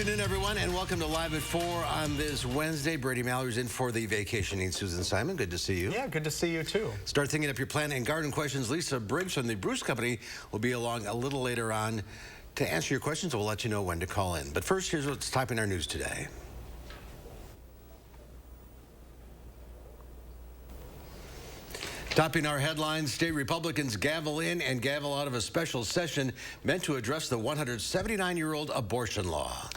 afternoon, everyone, and welcome to Live at 4 on this Wednesday. Brady Mallory's in for the vacationing Susan Simon. Good to see you. Yeah, good to see you, too. Start thinking up your plant and garden questions. Lisa Briggs from the Bruce Company will be along a little later on to answer your questions. We'll let you know when to call in. But first, here's what's topping our news today. Topping our headlines, state Republicans gavel in and gavel out of a special session meant to address the 179-year-old abortion law.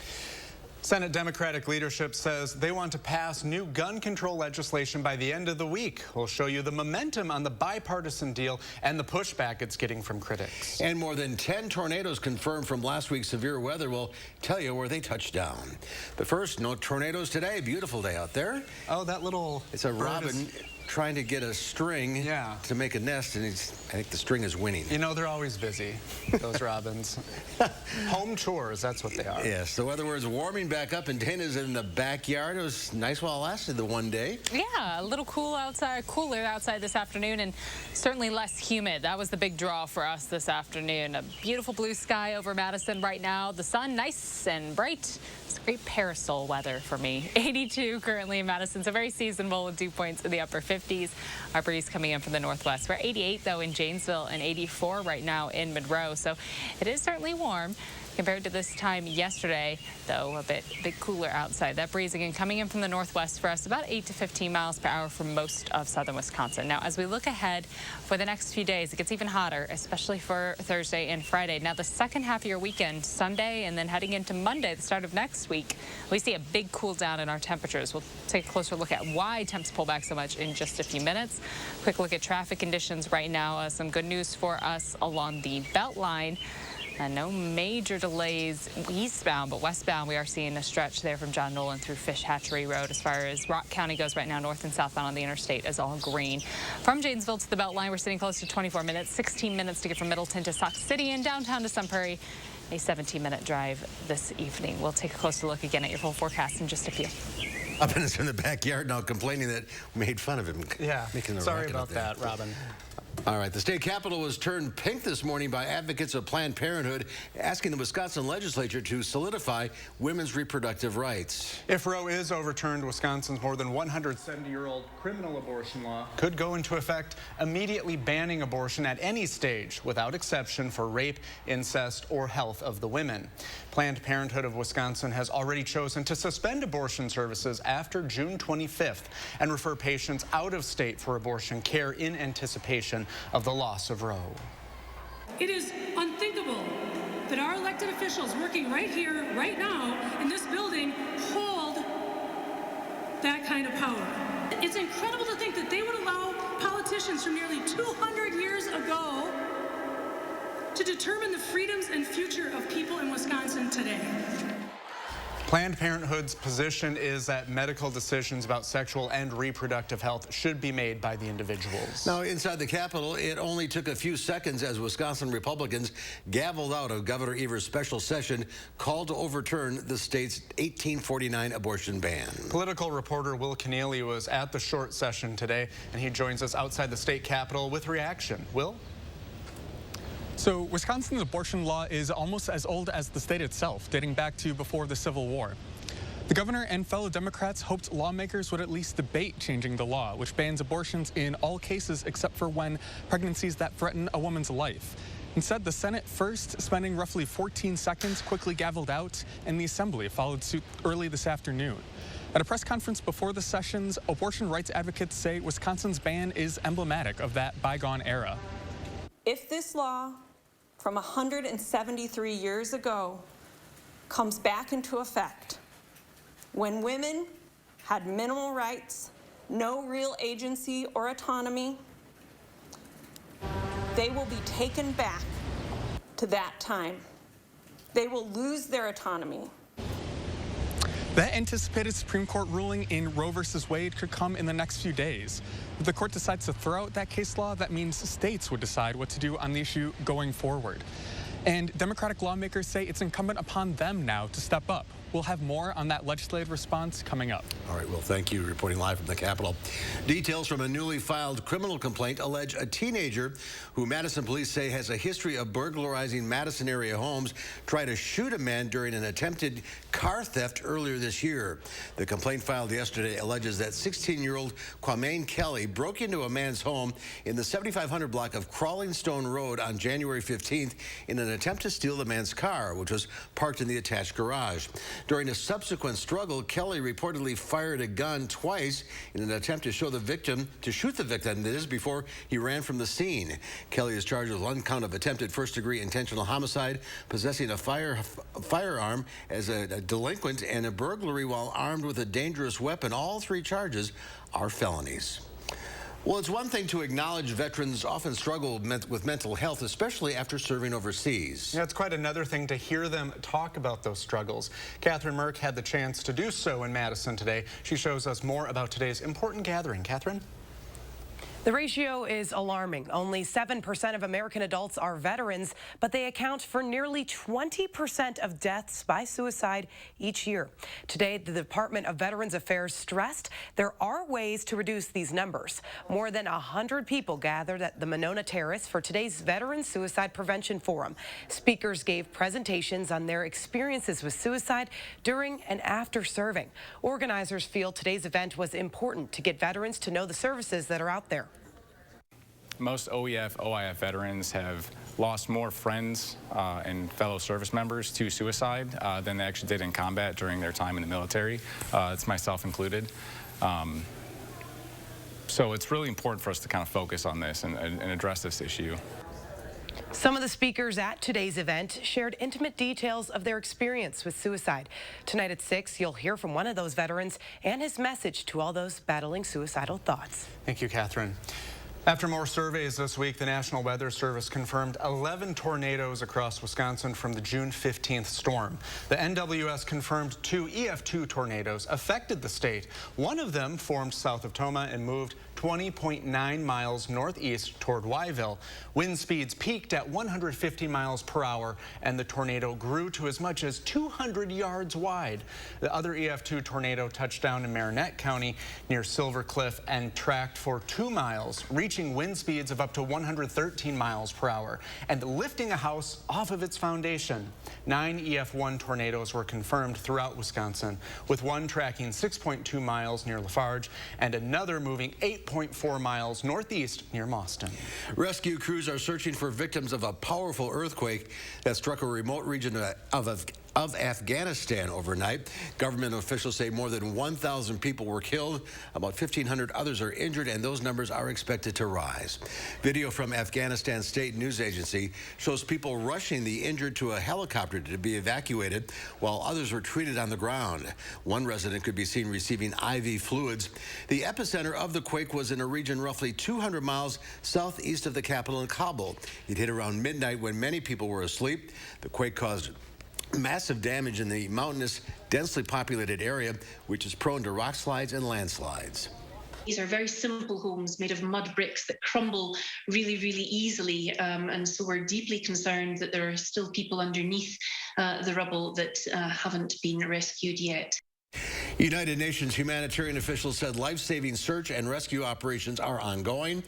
Senate Democratic leadership says they want to pass new gun control legislation by the end of the week. We'll show you the momentum on the bipartisan deal and the pushback it's getting from critics. And more than 10 tornadoes confirmed from last week's severe weather. We'll tell you where they touched down. But first, no tornadoes today. Beautiful day out there. Oh, that little... It's a robin trying to get a string to make a nest, and I think the string is winning. You know, they're always busy, those robins. Home chores, that's what they are. Yes, the weather was warming back up, and Dana's in the backyard. It was nice while it lasted the one day. Yeah, a little cooler outside this afternoon, and certainly less humid. That was the big draw for us this afternoon. A beautiful blue sky over Madison right now. The sun nice and bright. It's great parasol weather for me. 82 currently in Madison, so very seasonable with dew points in the upper 50s. Our breeze coming in from the northwest. We're 88 though in Janesville and 84 right now in Monroe, so it is certainly warm. Compared to this time yesterday, though, a bit cooler outside. That breeze again coming in from the northwest for us, about 8 to 15 miles per hour from most of southern Wisconsin. Now, as we look ahead for the next few days, it gets even hotter, especially for Thursday and Friday. Now, the second half of your weekend, Sunday, and then heading into Monday, the start of next week, we see a big cool down in our temperatures. We'll take a closer look at why temps pull back so much in just a few minutes. Quick look at traffic conditions right now. Some good news for us along the Beltline. No major delays eastbound, but westbound we are seeing a stretch there from John Nolan through Fish Hatchery Road. As far as Rock County goes right now, north and southbound on the interstate is all green. From Janesville to the Beltline, we're sitting close to 24 minutes, 16 minutes to get from Middleton to Sauk City and downtown to Sun Prairie. A 17-minute drive this evening. We'll take a closer look again at your full forecast in just a few. Up in the backyard now complaining that we made fun of him. Yeah, making the sorry about that, Robin. All right, the state capitol was turned pink this morning by advocates of Planned Parenthood asking the Wisconsin legislature to solidify women's reproductive rights. If Roe is overturned, Wisconsin's more than 170-year-old criminal abortion law could go into effect, immediately banning abortion at any stage without exception for rape, incest, or health of the women. Planned Parenthood of Wisconsin has already chosen to suspend abortion services after June 25th and refer patients out of state for abortion care in anticipation of the loss of Roe. It is unthinkable that our elected officials working right here, right now, in this building, hold that kind of power. It's incredible to think that they would allow politicians from nearly 200 years ago to determine the freedoms and future of people in Wisconsin today. Planned Parenthood's position is that medical decisions about sexual and reproductive health should be made by the individuals. Now, inside the Capitol, it only took a few seconds as Wisconsin Republicans gavelled out of Governor Evers' special session called to overturn the state's 1849 abortion ban. Political reporter Will Keneally was at the short session today, and he joins us outside the state Capitol with reaction. Will? So Wisconsin's abortion law is almost as old as the state itself, dating back to before the Civil War. The governor and fellow Democrats hoped lawmakers would at least debate changing the law, which bans abortions in all cases except for when pregnancies that threaten a woman's life. Instead, the Senate, first spending roughly 14 seconds, quickly gavelled out, and the Assembly followed suit early this afternoon. At a press conference before the sessions, abortion rights advocates say Wisconsin's ban is emblematic of that bygone era. If this law from 173 years ago comes back into effect, when women had minimal rights, no real agency or autonomy, they will be taken back to that time. They will lose their autonomy. That anticipated Supreme Court ruling in Roe v. Wade could come in the next few days. If the court decides to throw out that case law, that means states would decide what to do on the issue going forward. And Democratic lawmakers say it's incumbent upon them now to step up. We'll have more on that legislative response coming up. All right, well, thank you. Reporting live from the Capitol. Details from a newly filed criminal complaint allege a teenager who Madison police say has a history of burglarizing Madison area homes tried to shoot a man during an attempted car theft earlier this year. The complaint filed yesterday alleges that 16-year-old Kwame Kelly broke into a man's home in the 7500 block of Crawling Stone Road on January 15th in an attempt to steal the man's car, which was parked in the attached garage. During a subsequent struggle, Kelly reportedly fired a gun twice in an attempt to shoot the victim, that is, before he ran from the scene. Kelly is charged with one count of attempted first-degree intentional homicide, possessing a firearm as a delinquent, and a burglary while armed with a dangerous weapon. All three charges are felonies. Well, it's one thing to acknowledge veterans often struggle with mental health, especially after serving overseas. Yeah, it's quite another thing to hear them talk about those struggles. Catherine Merck had the chance to do so in Madison today. She shows us more about today's important gathering. Catherine? The ratio is alarming. Only 7% of American adults are veterans, but they account for nearly 20% of deaths by suicide each year. Today, the Department of Veterans Affairs stressed there are ways to reduce these numbers. More than 100 people gathered at the Monona Terrace for today's Veterans Suicide Prevention Forum. Speakers gave presentations on their experiences with suicide during and after serving. Organizers feel today's event was important to get veterans to know the services that are out there. Most OEF, OIF veterans have lost more friends and fellow service members to suicide than they actually did in combat during their time in the military. It's myself included. So it's really important for us to kind of focus on this and address this issue. Some of the speakers at today's event shared intimate details of their experience with suicide. Tonight at 6, you'll hear from one of those veterans and his message to all those battling suicidal thoughts. Thank you, Catherine. After more surveys this week, the National Weather Service confirmed 11 tornadoes across Wisconsin from the June 15th storm. The NWS confirmed 2 EF2 tornadoes affected the state. One of them formed south of Toma and moved 20.9 miles northeast toward Wyville. Wind speeds peaked at 150 miles per hour, and the tornado grew to as much as 200 yards wide. The other EF2 tornado touched down in Marinette County near Silver Cliff and tracked for 2 miles, reaching wind speeds of up to 113 miles per hour and lifting a house off of its foundation. 9 EF1 tornadoes were confirmed throughout Wisconsin, with one tracking 6.2 miles near Lafarge and another moving 8.4 miles northeast near Mauston. Rescue crews are searching for victims of a powerful earthquake that struck a remote region of Afghanistan overnight. Government officials say more than 1,000 people were killed, about 1,500 others are injured, and those numbers are expected to rise. Video from Afghanistan State News Agency shows people rushing the injured to a helicopter to be evacuated, while others were treated on the ground. One resident could be seen receiving IV fluids. The epicenter of the quake was in a region roughly 200 miles southeast of the capital in Kabul. It hit around midnight when many people were asleep. The quake caused massive damage in the mountainous, densely populated area, which is prone to rock slides and landslides. These are very simple homes made of mud bricks that crumble really, really easily. And so we're deeply concerned that there are still people underneath the rubble that haven't been rescued yet. United Nations humanitarian officials said life-saving search and rescue operations are ongoing,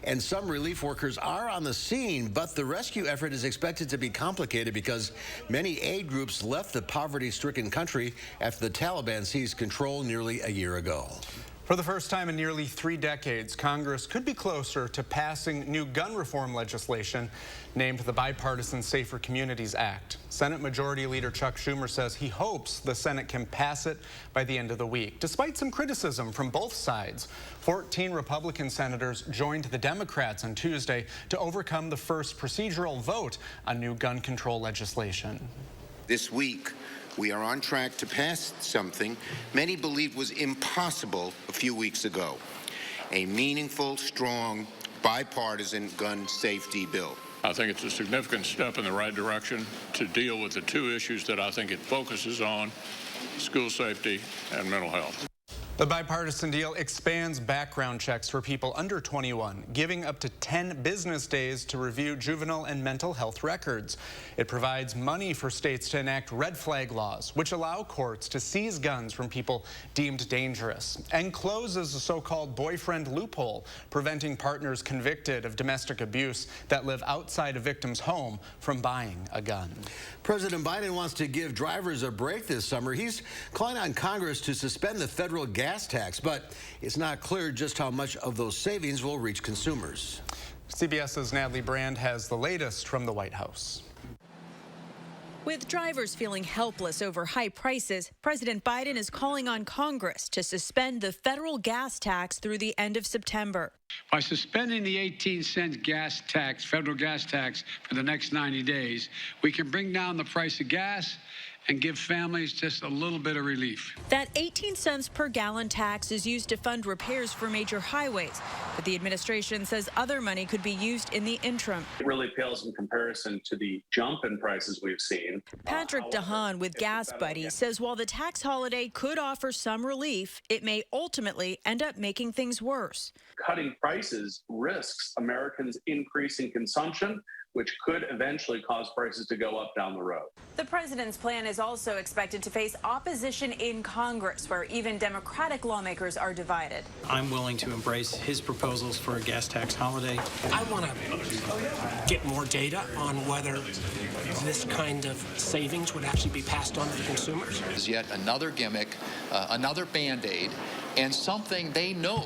and some relief workers are on the scene, but the rescue effort is expected to be complicated because many aid groups left the poverty-stricken country after the Taliban seized control nearly a year ago. For the first time in nearly 3 decades, Congress could be closer to passing new gun reform legislation named the Bipartisan Safer Communities Act. Senate Majority Leader Chuck Schumer says he hopes the Senate can pass it by the end of the week. Despite some criticism from both sides, 14 Republican senators joined the Democrats on Tuesday to overcome the first procedural vote on new gun control legislation. This week, we are on track to pass something many believed was impossible a few weeks ago, a meaningful, strong, bipartisan gun safety bill. I think it's a significant step in the right direction to deal with the 2 issues that I think it focuses on: school safety and mental health. The bipartisan deal expands background checks for people under 21, giving up to 10 business days to review juvenile and mental health records. It provides money for states to enact red flag laws, which allow courts to seize guns from people deemed dangerous, and closes the so-called boyfriend loophole, preventing partners convicted of domestic abuse that live outside a victim's home from buying a gun. President Biden wants to give drivers a break this summer. He's calling on Congress to suspend the federal gas tax, but it's not clear just how much of those savings will reach consumers. CBS's Natalie Brand has the latest from the White House. With drivers feeling helpless over high prices, President Biden is calling on Congress to suspend the federal gas tax through the end of September. By suspending the 18-cent gas tax, federal gas tax, for the next 90 days, we can bring down the price of gas and give families just a little bit of relief. That 18 cents per gallon tax is used to fund repairs for major highways, but the administration says other money could be used in the interim. It really pales in comparison to the jump in prices we've seen. Patrick DeHaan with Gas Buddy says while the tax holiday could offer some relief, it may ultimately end up making things worse. Cutting prices risks Americans increasing consumption, which could eventually cause prices to go up down the road. The president's plan is also expected to face opposition in Congress, where even Democratic lawmakers are divided. I'm willing to embrace his proposals for a gas tax holiday. I want to get more data on whether this kind of savings would actually be passed on to the consumers. Is yet another gimmick, another Band-Aid, and something they know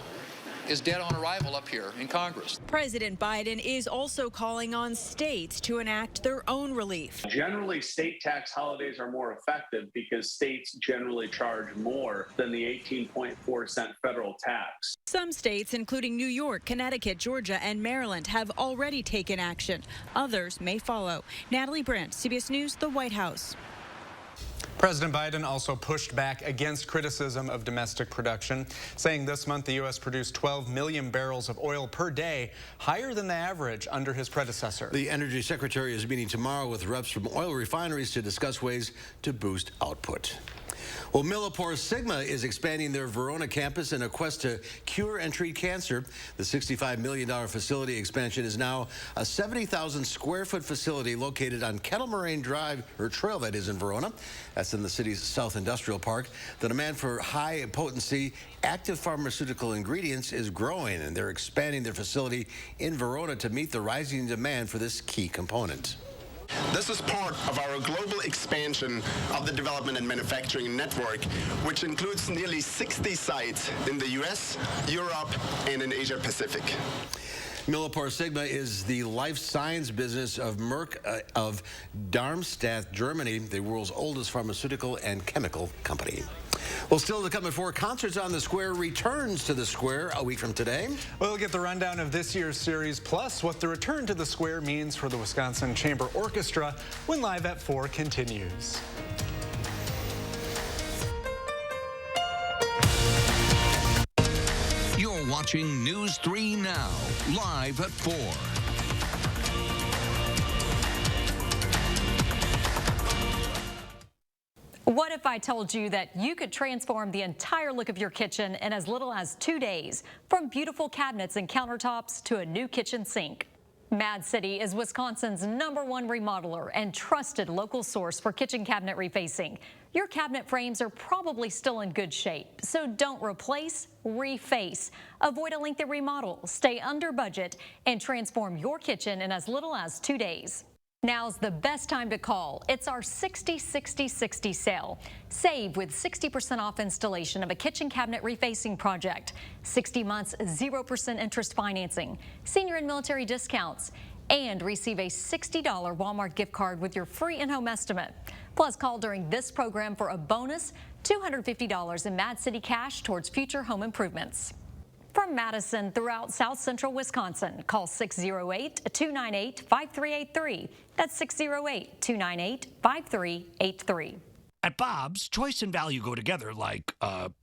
is dead on arrival up here in Congress. President Biden is also calling on states to enact their own relief. Generally, state tax holidays are more effective because states generally charge more than the 18.4-cent federal tax. Some states, including New York, Connecticut, Georgia, and Maryland, have already taken action. Others may follow. Natalie Brandt, CBS News, the White House. President Biden also pushed back against criticism of domestic production, saying this month the U.S. produced 12 million barrels of oil per day, higher than the average under his predecessor. The Energy Secretary is meeting tomorrow with reps from oil refineries to discuss ways to boost output. Well, Sigma is expanding their Verona campus in a quest to cure and treat cancer. The $65 million facility expansion is now a 70,000 square foot facility located on Kettle Moraine Drive, or Trail, that is, in Verona. That's in the city's South Industrial Park. The demand for high potency active pharmaceutical ingredients is growing, and they're expanding their facility in Verona to meet the rising demand for this key component. This is part of our global expansion of the development and manufacturing network, which includes nearly 60 sites in the U.S., Europe, and in Asia Pacific. Sigma is the life science business of Merck of Darmstadt, Germany, the world's oldest pharmaceutical and chemical company. Well, still to come at 4, Concerts on the Square returns to the Square a week from today. We'll get the rundown of this year's series, plus what the return to the Square means for the Wisconsin Chamber Orchestra when Live at 4 continues. You're watching News 3 Now, live at 4. What if I told you that you could transform the entire look of your kitchen in as little as 2 days, from beautiful cabinets and countertops to a new kitchen sink? Mad City is Wisconsin's #1 remodeler and trusted local source for kitchen cabinet refacing. Your cabinet frames are probably still in good shape, so don't replace, reface. Avoid a lengthy remodel, stay under budget, and transform your kitchen in as little as 2 days. Now's the best time to call. It's our 60-60-60 sale. Save with 60% off installation of a kitchen cabinet refacing project, 60 months, 0% interest financing, senior and military discounts, and receive a $60 Walmart gift card with your free in-home estimate. Plus, call during this program for a bonus $250 in Mad City cash towards future home improvements. From Madison throughout South Central Wisconsin, call 608-298-5383. That's 608-298-5383. At Bob's, choice and value go together like,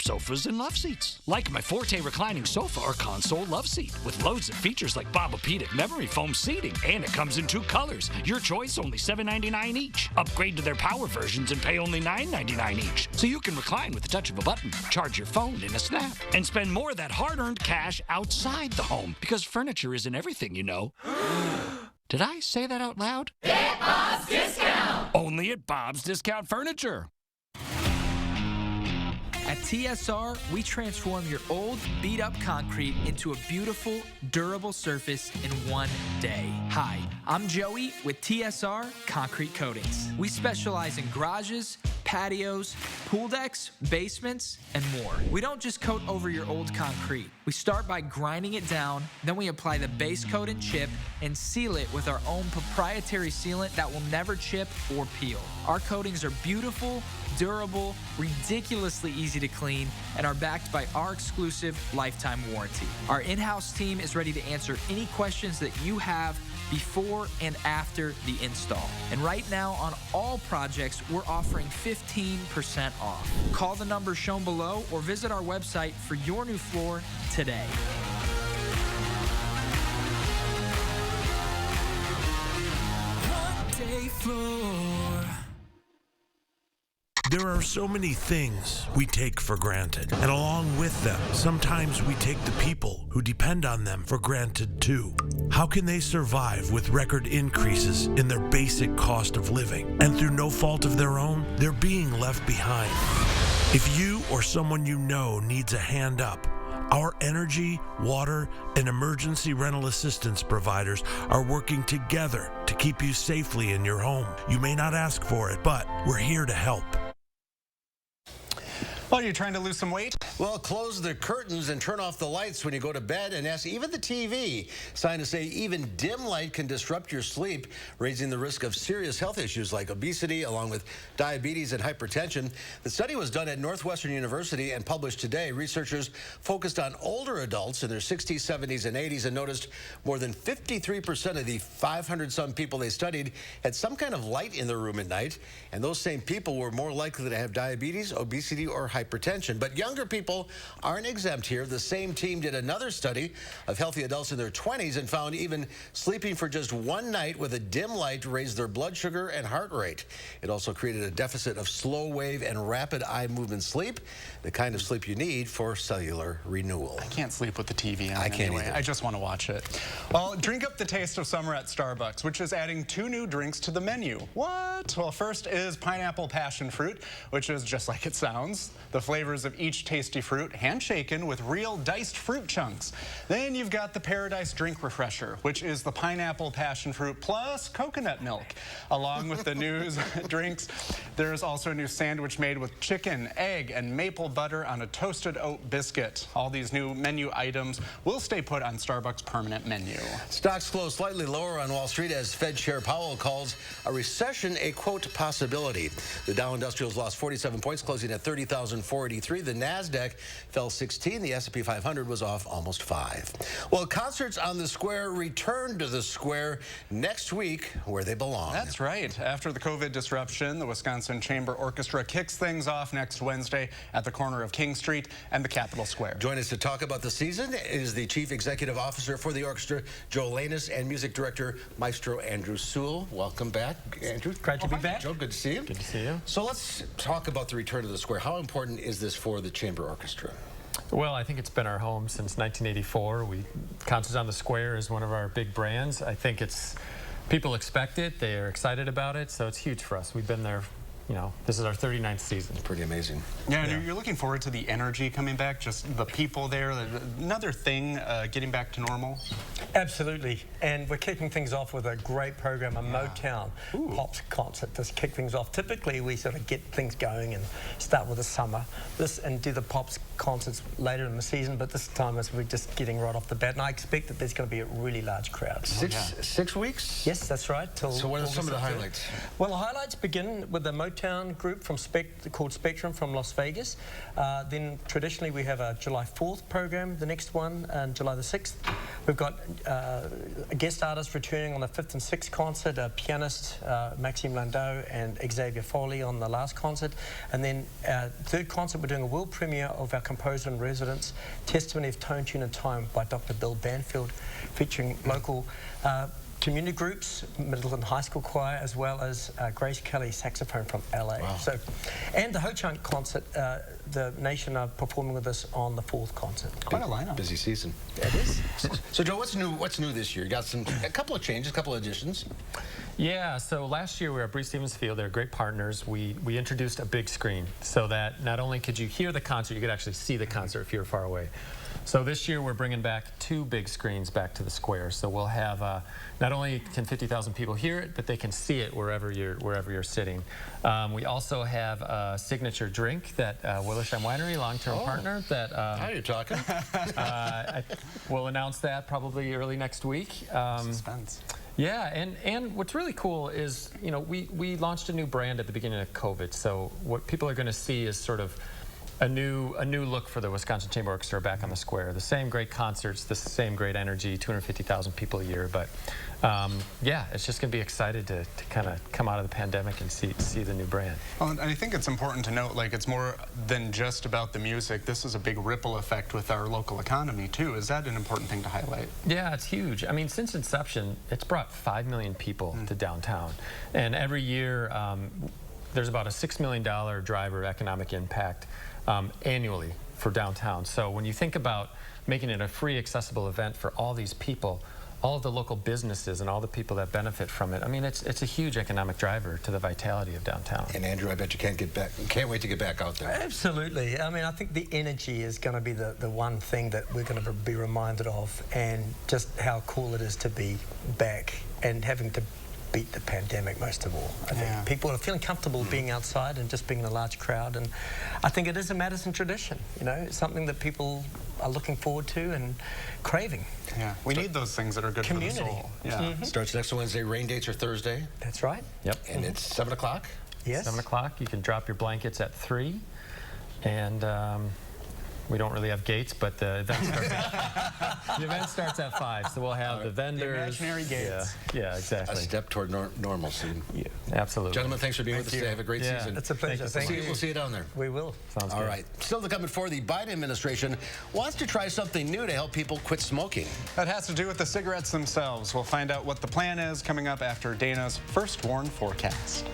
sofas and love seats. Like my Forte reclining sofa or console love seat with loads of features like Bobopedic memory foam seating. And it comes in 2 colors. Your choice, only $7.99 each. Upgrade to their power versions and pay only $9.99 each. So you can recline with the touch of a button, charge your phone in a snap, and spend more of that hard-earned cash outside the home. Because furniture isn't everything, you know. Did I say that out loud? Get Bob's Discount! Only at Bob's Discount Furniture. At TSR, we transform your old, beat-up concrete into a beautiful, durable surface in one day. Hi, I'm Joey with TSR Concrete Coatings. We specialize in garages, patios, pool decks, basements, and more. We don't just coat over your old concrete. We start by grinding it down, then we apply the base coat and chip and seal it with our own proprietary sealant that will never chip or peel. Our coatings are beautiful, durable, ridiculously easy to clean, and are backed by our exclusive lifetime warranty. Our in-house team is ready to answer any questions that you have before and after the install. And right now on all projects, we're offering 15% off. Call the number shown below or visit our website for your new floor today. One day floor. There are so many things we take for granted, and along with them, sometimes we take the people who depend on them for granted too. How can they survive with record increases in their basic cost of living? And through no fault of their own, they're being left behind. If you or someone you know needs a hand up, our energy, water, and emergency rental assistance providers are working together to keep you safely in your home. You may not ask for it, but we're here to help. Well, are you trying to lose some weight? Well, close the curtains and turn off the lights when you go to bed, and ask even the TV. Scientists say even dim light can disrupt your sleep, raising the risk of serious health issues like obesity, along with diabetes and hypertension. The study was done at Northwestern University and published today. Researchers focused on older adults in their 60s, 70s, and 80s and noticed more than 53% of the 500-some people they studied had some kind of light in their room at night, and those same people were more likely to have diabetes, obesity, or hypertension. But younger people aren't exempt here. The same team did another study of healthy adults in their 20s and found even sleeping for just one night with a dim light raised their blood sugar and heart rate. It also created a deficit of slow wave and rapid eye movement sleep, the kind of sleep you need for cellular renewal. I can't sleep with the TV on. I can't anyway. either. I just want to watch it. Well, drink up the taste of summer at Starbucks, which is adding 2 new drinks to the menu. What? Well, first is pineapple passion fruit, which is just like it sounds. The flavors of each tasty fruit, handshaken with real diced fruit chunks. Then you've got the Paradise Drink Refresher, which is the pineapple passion fruit plus coconut milk. Along with the new drinks, there's also a new sandwich made with chicken, egg, and maple butter on a toasted oat biscuit. All these new menu items will stay put on Starbucks' permanent menu. Stocks closed slightly lower on Wall Street as Fed Chair Powell calls a recession a, quote, possibility. The Dow Industrials lost 47 points, closing at 30,483. The NASDAQ fell 16. The S&P 500 was off almost 5. Well, concerts on the Square return to the Square next week where they belong. That's right. After the COVID disruption, the Wisconsin Chamber Orchestra kicks things off next Wednesday at the corner of King Street and the Capitol Square. Join us to talk about the season is the Chief Executive Officer for the orchestra, Joe Lanus, and Music Director, Maestro Andrew Sewell. Welcome back, Andrew. Great to be back. Joe, good to see you. Good to see you. So let's talk about the return to the Square. How important is this for the Chamber Orchestra? Well, I think it's been our home since 1984. Concerts on the Square is one of our big brands. I think people expect it. They are excited about it, so it's huge for us. We've been there, you know, this is our 39th season. It's pretty amazing. Yeah, and you're looking forward to the energy coming back, just the people there, another thing getting back to normal? Absolutely, and we're kicking things off with a great program, a Motown Pops concert to kick things off. Typically, we sort of get things going and start with the summer and do the Pops concerts later in the season, but this time we're just getting right off the bat, and I expect that there's going to be a really large crowd. 6 weeks? Yes, that's right. Till so what are August some of the 3rd. highlights? Well, the highlights begin with the Motown group from called Spectrum from Las Vegas. Then traditionally we have a July 4th program, the next one, and July the 6th. We've got a guest artist returning on the 5th and 6th concert, a pianist, Maxime Landau, and Xavier Foley on the last concert. And then third concert, we're doing a world premiere of our composer in residence, Testimony of Tone, Tune and Time by Dr. Bill Banfield, featuring local community groups, middle and high school choir, as well as Grace Kelly, saxophone from LA. Wow. So, and the Ho Chunk concert, the Nation are performing with us on the 4th concert. Quite a lineup. Busy season. It is. So Joe, what's new this year? You got a couple of changes, a couple of additions. Yeah, so last year we were at Bruce Stevens Field. They're great partners. We introduced a big screen so that not only could you hear the concert, you could actually see the concert if you were far away. So this year we're bringing back 2 big screens back to the square. So we'll have not only can 50,000 people hear it, but they can see it wherever you're sitting. We also have a signature drink that Willisheim Winery, long-term partner, that now you're talking. We'll announce that probably early next week. Suspense. Yeah, and what's really cool is, you know, we launched a new brand at the beginning of COVID. So what people are going to see is sort of a new look for the Wisconsin Chamber Orchestra back on the square. The same great concerts, the same great energy, 250,000 people a year. But yeah, it's just going to be excited to kind of come out of the pandemic and see the new brand. Well, and I think it's important to note, like, it's more than just about the music. This is a big ripple effect with our local economy too. Is that an important thing to highlight? Yeah, it's huge. I mean, since inception, it's brought 5 million people to downtown, and every year there's about a $6 million driver economic impact annually for downtown. So when you think about making it a free, accessible event for all these people, all of the local businesses and all the people that benefit from it, I mean, it's a huge economic driver to the vitality of downtown. And Andrew, I bet you can't wait to get back out there. Absolutely. I mean, I think the energy is going to be the one thing that we're going to be reminded of, and just how cool it is to be back and having to beat the pandemic most of all. I think people are feeling comfortable being outside and just being in a large crowd, and I think it is a Madison tradition, you know, it's something that people are looking forward to and craving. Yeah, we need those things that are good Community. for the soul. Yeah. Starts next Wednesday, rain dates are Thursday. That's right. Yep. And it's 7 o'clock? Yes. 7 o'clock, you can drop your blankets at 3, and we don't really have gates, but the event starts at 5, so we'll have the vendors. The imaginary gates. Yeah, exactly. A step toward normalcy. Yeah, absolutely. Gentlemen, thanks for being with us today. Have a great season. It's a pleasure. Thank you. We'll see you down there. We will. Sounds good. All right. Still to come before, the Biden administration wants to try something new to help people quit smoking. That has to do with the cigarettes themselves. We'll find out what the plan is coming up after Dana's first warn forecast.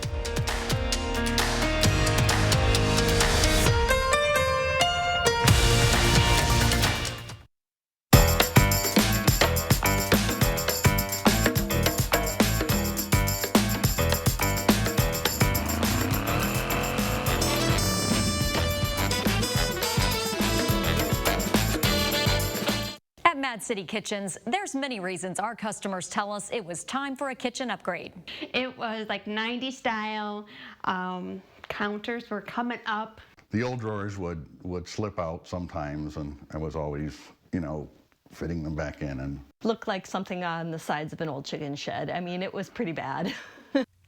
At Mad City Kitchens, there's many reasons our customers tell us it was time for a kitchen upgrade. It was like 90s style, counters were coming up. The old drawers would slip out sometimes, and I was always, you know, fitting them back in. And looked like something on the sides of an old chicken shed. I mean, it was pretty bad.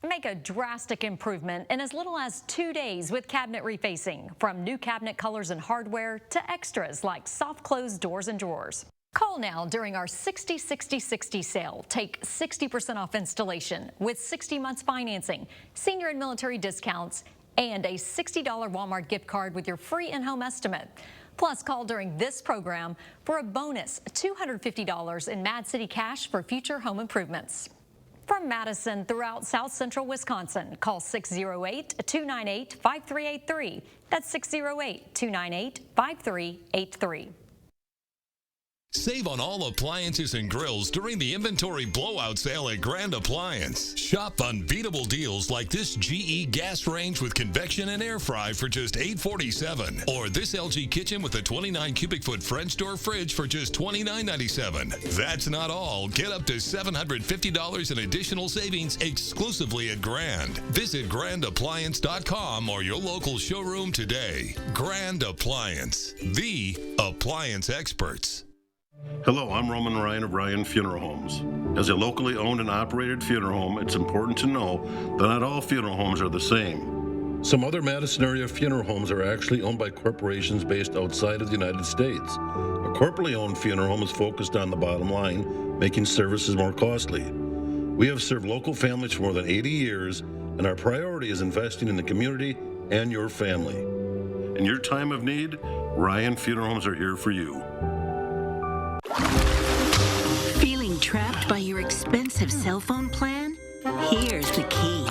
Make a drastic improvement in as little as 2 days with cabinet refacing, from new cabinet colors and hardware to extras like soft close doors and drawers. Call now during our 60-60-60 sale. Take 60% off installation with 60 months financing, senior and military discounts, and a $60 Walmart gift card with your free in-home estimate. Plus, call during this program for a bonus $250 in Mad City cash for future home improvements. From Madison throughout South Central Wisconsin, call 608-298-5383. That's 608-298-5383. Save on all appliances and grills during the inventory blowout sale at Grand Appliance. Shop unbeatable deals like this GE gas range with convection and air fry for just $847, or this LG kitchen with a 29 cubic foot French door fridge for just $29.97. That's not all. Get up to $750 in additional savings exclusively at Grand. Visit grandappliance.com or your local showroom today. Grand Appliance, the appliance experts. Hello, I'm Roman Ryan of Ryan Funeral Homes. As a locally owned and operated funeral home, it's important to know that not all funeral homes are the same. Some other Madison area funeral homes are actually owned by corporations based outside of the United States. A corporately owned funeral home is focused on the bottom line, making services more costly. We have served local families for more than 80 years, and our priority is investing in the community and your family. In your time of need, Ryan Funeral Homes are here for you. Feeling trapped by your expensive cell phone plan? Here's the key.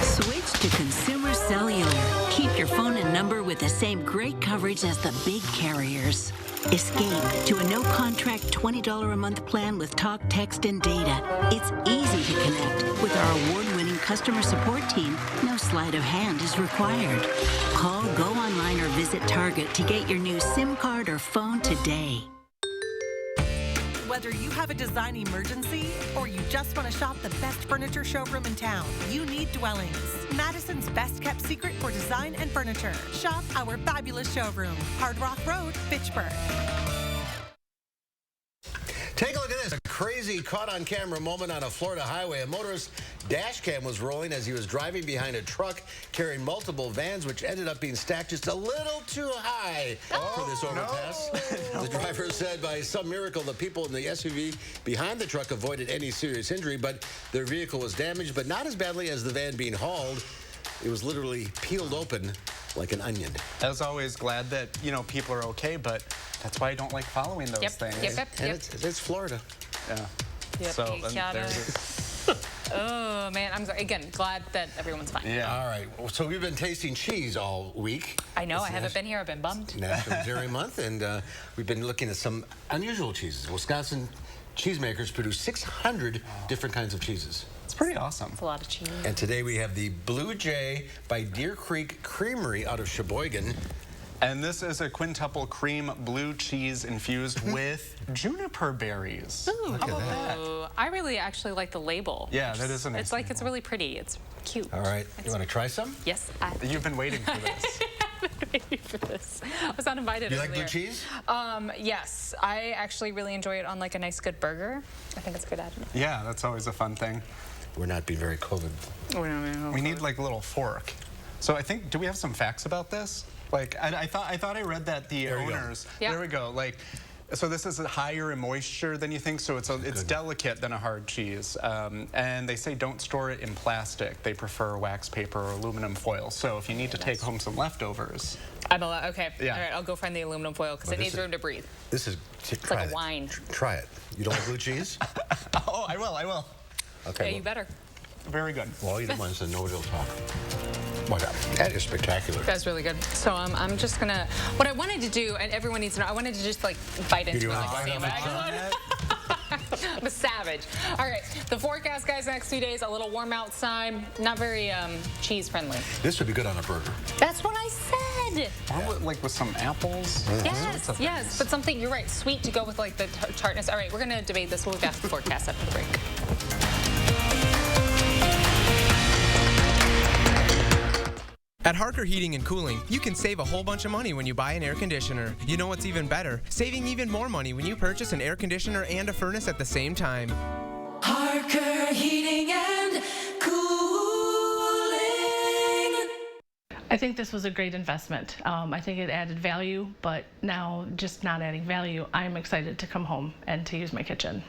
Switch to Consumer Cellular. Keep your phone and number with the same great coverage as the big carriers. Escape to a no-contract $20 a month plan with talk, text, and data. It's easy to connect. With our award-winning customer support team, no sleight of hand is required. Call, go online, or visit Target to get your new SIM card or phone today. Whether you have a design emergency or you just want to shop the best furniture showroom in town, you need Dwellings, Madison's best kept secret for design and furniture. Shop our fabulous showroom, Hard Rock Road, Fitchburg. Take a look at this. A crazy caught-on-camera moment on a Florida highway. A motorist's dash cam was rolling as he was driving behind a truck carrying multiple vans, which ended up being stacked just a little too high for this overpass. No. The driver said by some miracle the people in the SUV behind the truck avoided any serious injury, but their vehicle was damaged, but not as badly as the van being hauled. It was literally peeled open like an onion. As always, glad that, people are okay, but that's why I don't like following those things. And it's Florida. Yeah. Yep, So you gotta... Oh, man, I'm sorry. Again, glad that everyone's fine. Yeah. All right. So we've been tasting cheese all week. I know. I haven't been here. I've been bummed. National Dairy Month, and we've been looking at some unusual cheeses. Wisconsin cheesemakers produce 600 different kinds of cheeses. It's pretty awesome. It's a lot of cheese. And today we have the Blue Jay by Deer Creek Creamery out of Sheboygan. And this is a quintuple cream blue cheese infused with juniper berries. Ooh, look at that. I really actually like the label. Yeah, that is a nice It's it's really pretty. It's cute. All right. You want to try some? Yes. You've been waiting for this. I've been waiting for this. I was not invited You like earlier. blue cheese? Yes. I actually really enjoy it on like a nice good burger. I think it's good added. Yeah, that's always a fun thing. We're not being very COVID. We need like a little fork. So I think, do we have some facts about this? Like, I thought I read that the owners, there we go, like, so this is higher in moisture than you think, so it's delicate than a hard cheese. And they say don't store it in plastic. They prefer wax paper or aluminum foil. So if you need to take home some leftovers. Okay, Yeah. all right, I'll go find the aluminum foil because it needs room to breathe. This is, It's like a wine. Try it. You don't like blue cheese? Oh, I will. Okay. Yeah, you better. Very good. Well, I'll eat it once and nobody will talk. That is spectacular. That's really good. So I'm just gonna, what I wanted to do, and everyone needs to know, I wanted to just like bite into it like a salmon. I'm a savage. All right, the forecast, guys, the next few days, a little warm outside, not very cheese friendly. This would be good on a burger. That's what I said. Or like with some apples. Yes, but something, you're right, sweet to go with like the tartness. All right, we're gonna debate this. We'll be back to the forecast after the break. At Harker Heating and Cooling, you can save a whole bunch of money when you buy an air conditioner. You know what's even better? Saving even more money when you purchase an air conditioner and a furnace at the same time. Harker Heating and Cooling. I think this was a great investment. I think it added value, but now just not adding value, I'm excited to come home and to use my kitchen.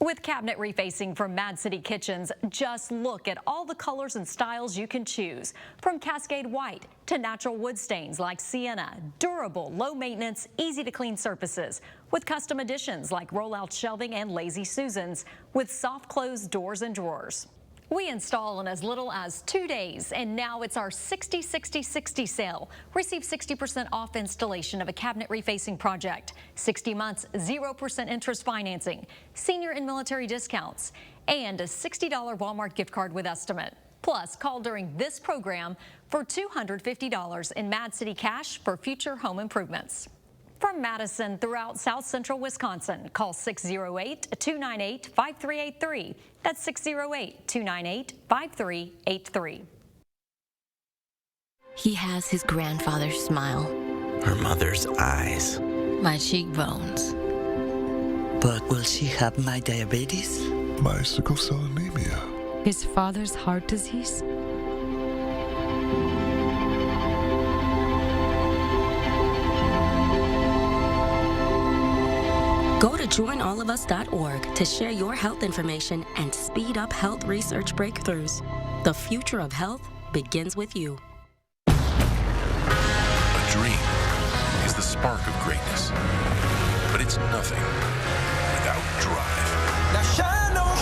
With cabinet refacing from Mad City Kitchens, just look at all the colors and styles you can choose. From Cascade White to natural wood stains like sienna, durable, low maintenance, easy to clean surfaces. With custom additions like rollout shelving and Lazy Susans with soft closed doors and drawers. We install in as little as 2 days, and now it's our 60-60-60 sale. Receive 60% off installation of a cabinet refacing project, 60 months, 0% interest financing, senior and military discounts, and a $60 Walmart gift card with estimate. Plus, call during this program for $250 in Mad City cash for future home improvements. From Madison throughout South Central Wisconsin, call 608-298-5383. That's 608-298-5383. He has his grandfather's smile. Her mother's eyes. My cheekbones. But will she have my diabetes? My sickle cell anemia. His father's heart disease. Go to joinallofus.org to share your health information and speed up health research breakthroughs. The future of health begins with you. A dream is the spark of greatness, but it's nothing without drive. Now shine on,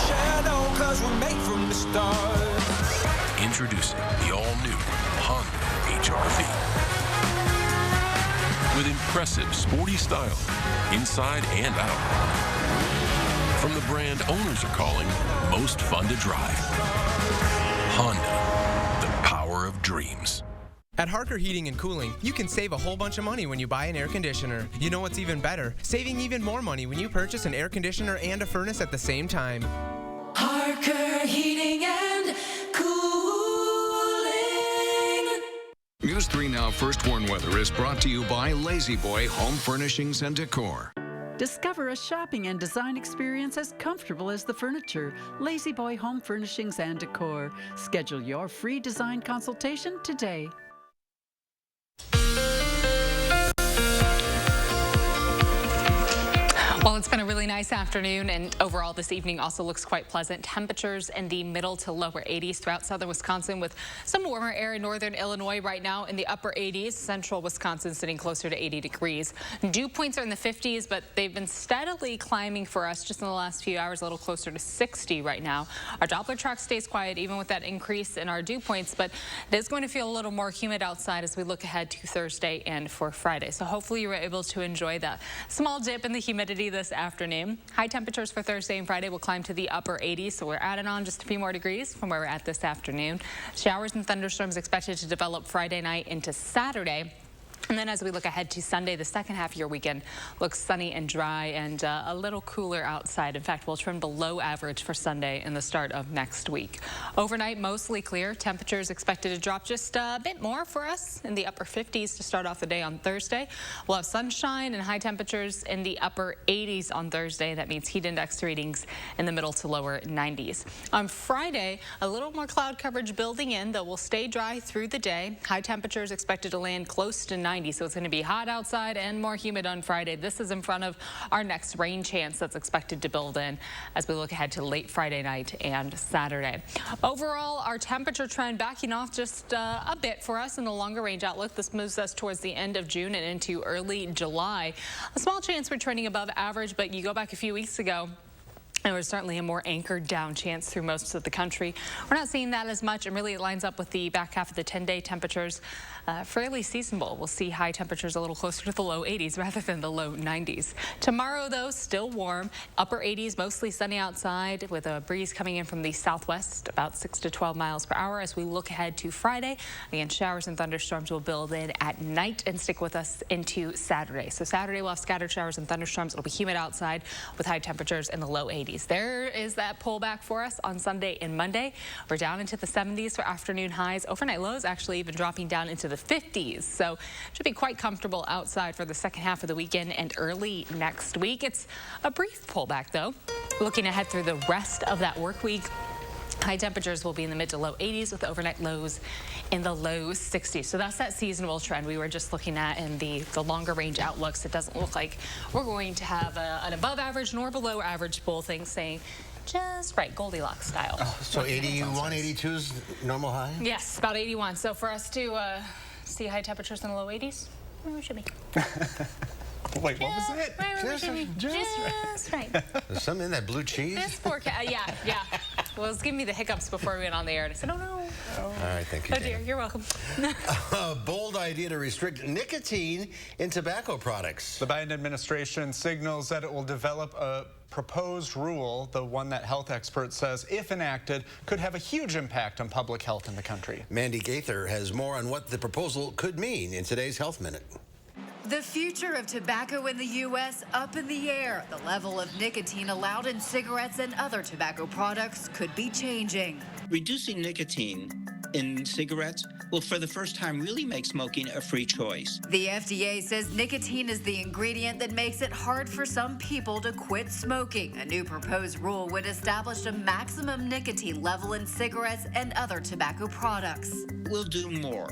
'cause we're made from the stars. Introducing the all-new Honda HR-V. With impressive sporty style, inside and out. From the brand owners are calling most fun to drive. Honda, the power of dreams. At Harker Heating and Cooling, you can save a whole bunch of money when you buy an air conditioner. You know what's even better? Saving even more money when you purchase an air conditioner and a furnace at the same time. Harker Heating and Cooling. News 3 Now First Warn Weather is brought to you by Lazy Boy Home Furnishings and Decor. Discover a shopping and design experience as comfortable as the furniture. Lazy Boy Home Furnishings and Decor. Schedule your free design consultation today. Well, it's been a really nice afternoon, and overall this evening also looks quite pleasant. Temperatures in the middle to lower 80s throughout southern Wisconsin, with some warmer air in northern Illinois right now in the upper 80s. Central Wisconsin sitting closer to 80 degrees. Dew points are in the 50s, but they've been steadily climbing for us just in the last few hours, a little closer to 60 right now. Our Doppler track stays quiet even with that increase in our dew points, but it is going to feel a little more humid outside as we look ahead to Thursday and for Friday. So hopefully you were able to enjoy that small dip in the humidity this afternoon. High temperatures for Thursday and Friday will climb to the upper 80s, so we're adding on just a few more degrees from where we're at this afternoon. Showers and thunderstorms expected to develop Friday night into Saturday. And then as we look ahead to Sunday, the second half of your weekend looks sunny and dry and a little cooler outside. In fact, we'll trend below average for Sunday and the start of next week. Overnight, mostly clear. Temperatures expected to drop just a bit more for us in the upper 50s to start off the day on Thursday. We'll have sunshine and high temperatures in the upper 80s on Thursday. That means heat index readings in the middle to lower 90s. On Friday, a little more cloud coverage building in, though we'll stay dry through the day. High temperatures expected to land close to 90, so it's going to be hot outside and more humid on Friday. This is in front of our next rain chance that's expected to build in as we look ahead to late Friday night and Saturday. Overall, our temperature trend backing off just a bit for us in the longer range outlook. This moves us towards the end of June and into early July. A small chance we're trending above average, but you go back a few weeks ago, there was certainly a more anchored down chance through most of the country. We're not seeing that as much, and really it lines up with the back half of the 10-day temperatures. Fairly seasonable. We'll see high temperatures a little closer to the low 80s rather than the low 90s. Tomorrow, though, still warm. Upper 80s, mostly sunny outside with a breeze coming in from the southwest, about 6 to 12 miles per hour. As we look ahead to Friday, again, showers and thunderstorms will build in at night and stick with us into Saturday. So Saturday, we'll have scattered showers and thunderstorms. It'll be humid outside with high temperatures in the low 80s. There is that pullback for us on Sunday and Monday. We're down into the 70s for afternoon highs. Overnight lows actually even dropping down into the 50s. So should be quite comfortable outside for the second half of the weekend and early next week. It's a brief pullback, though. Looking ahead through the rest of that work week, high temperatures will be in the mid to low 80s with overnight lows in the low 60s. So that's that seasonal trend we were just looking at in the longer range outlooks. It doesn't look like we're going to have an above average nor below average bull thing, saying just right, Goldilocks style. Oh, so 81, 82 is normal high? Yes, about 81. So for us to see high temperatures in the low 80s, where we should be. Wait, what was it? Just right. There's something in that blue cheese? This forecast, yeah. Well, it was giving me the hiccups before we went on the air, and I said, oh, no. All right, thank you, Oh, dear, you're welcome. A bold idea to restrict nicotine in tobacco products. The Biden administration signals that it will develop a proposed rule, the one that health experts says, if enacted, could have a huge impact on public health in the country. Mandy Gaither has more on what the proposal could mean in today's Health Minute. The future of tobacco in the U.S. up in the air. The level of nicotine allowed in cigarettes and other tobacco products could be changing. Reducing nicotine in cigarettes will for the first time really make smoking a free choice. The FDA says nicotine is the ingredient that makes it hard for some people to quit smoking. A new proposed rule would establish a maximum nicotine level in cigarettes and other tobacco products. We'll do more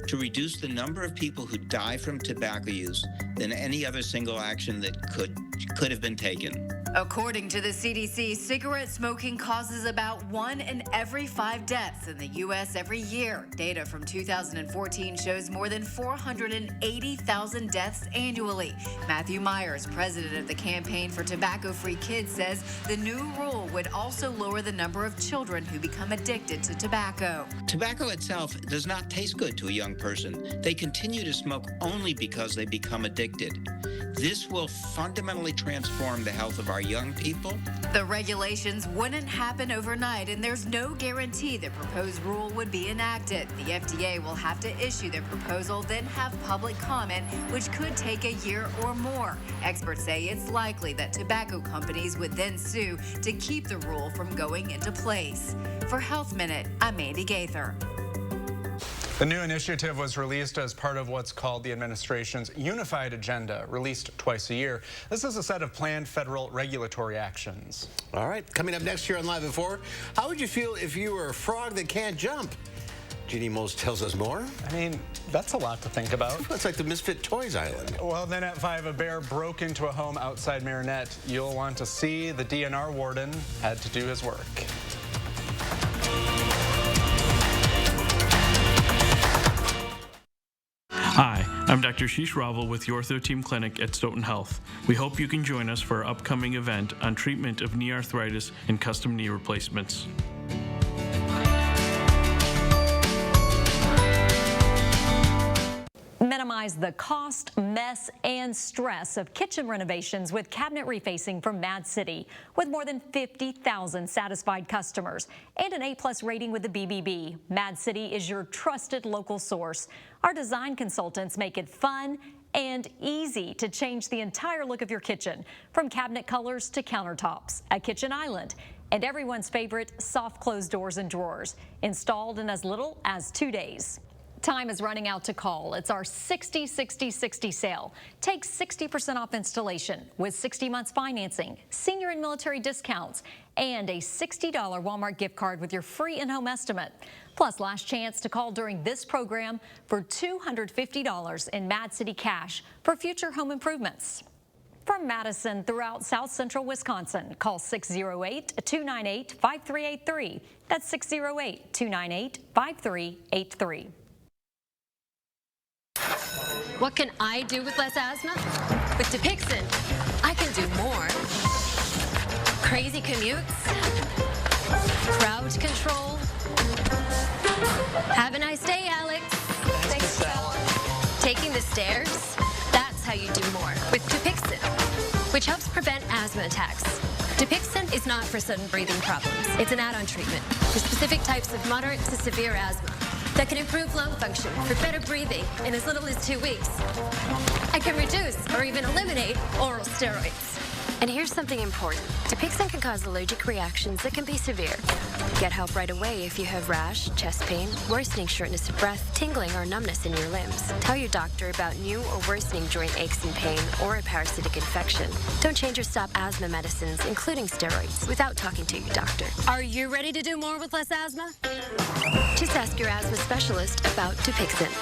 to reduce the number of people who die from tobacco use than any other single action that could have been taken. According to the CDC, cigarette smoking causes about 1 in every 5 deaths in the U.S. every year. Data from 2014 shows more than 480,000 deaths annually. Matthew Myers, president of the Campaign for Tobacco-Free Kids, says the new rule would also lower the number of children who become addicted to tobacco. Tobacco itself does not taste good to a young person. They continue to smoke only because they become addicted. This will fundamentally transform the health of our young people. The regulations wouldn't happen overnight, and there's no guarantee the proposed rule would be enacted. The FDA will have to issue their proposal, then have public comment, which could take a year or more. Experts say it's likely that tobacco companies would then sue to keep the rule from going into place. For Health Minute, I'm Mandy Gaither. The new initiative was released as part of what's called the administration's Unified Agenda, released twice a year. This is a set of planned federal regulatory actions. All right, coming up next year on Live at 4, how would you feel if you were a frog that can't jump? Jeannie Mose tells us more. I mean, that's a lot to think about. It's like the Misfit Toys Island. Well, then at 5, a bear broke into a home outside Marinette. You'll want to see the DNR warden had to do his work. Hi, I'm Dr. Sheesh Raval with the Ortho Team Clinic at Stoughton Health. We hope you can join us for our upcoming event on treatment of knee arthritis and custom knee replacements. Minimize the cost, mess, and stress of kitchen renovations with cabinet refacing from Mad City. With more than 50,000 satisfied customers and an A+ rating with the BBB, Mad City is your trusted local source. Our design consultants make it fun and easy to change the entire look of your kitchen, from cabinet colors to countertops, a kitchen island, and everyone's favorite soft closed doors and drawers, installed in as little as 2 days. Time is running out to call. It's our 60-60-60 sale. Take 60% off installation with 60 months financing, senior and military discounts, and a $60 Walmart gift card with your free in-home estimate. Plus, last chance to call during this program for $250 in Mad City cash for future home improvements. From Madison throughout South Central Wisconsin, call 608-298-5383. That's 608-298-5383. What can I do with less asthma? With Dupixent, I can do more. Crazy commutes, crowd control. Have a nice day, Alex. Thanks, taking the stairs, that's how you do more with Dupixent, which helps prevent asthma attacks. Dupixent is not for sudden breathing problems. It's an add-on treatment for specific types of moderate to severe asthma that can improve lung function for better breathing in as little as 2 weeks. I can reduce or even eliminate oral steroids. And here's something important. Dupixent can cause allergic reactions that can be severe. Get help right away if you have rash, chest pain, worsening shortness of breath, tingling, or numbness in your limbs. Tell your doctor about new or worsening joint aches and pain or a parasitic infection. Don't change or stop asthma medicines, including steroids, without talking to your doctor. Are you ready to do more with less asthma? Just ask your asthma specialist about Dupixent.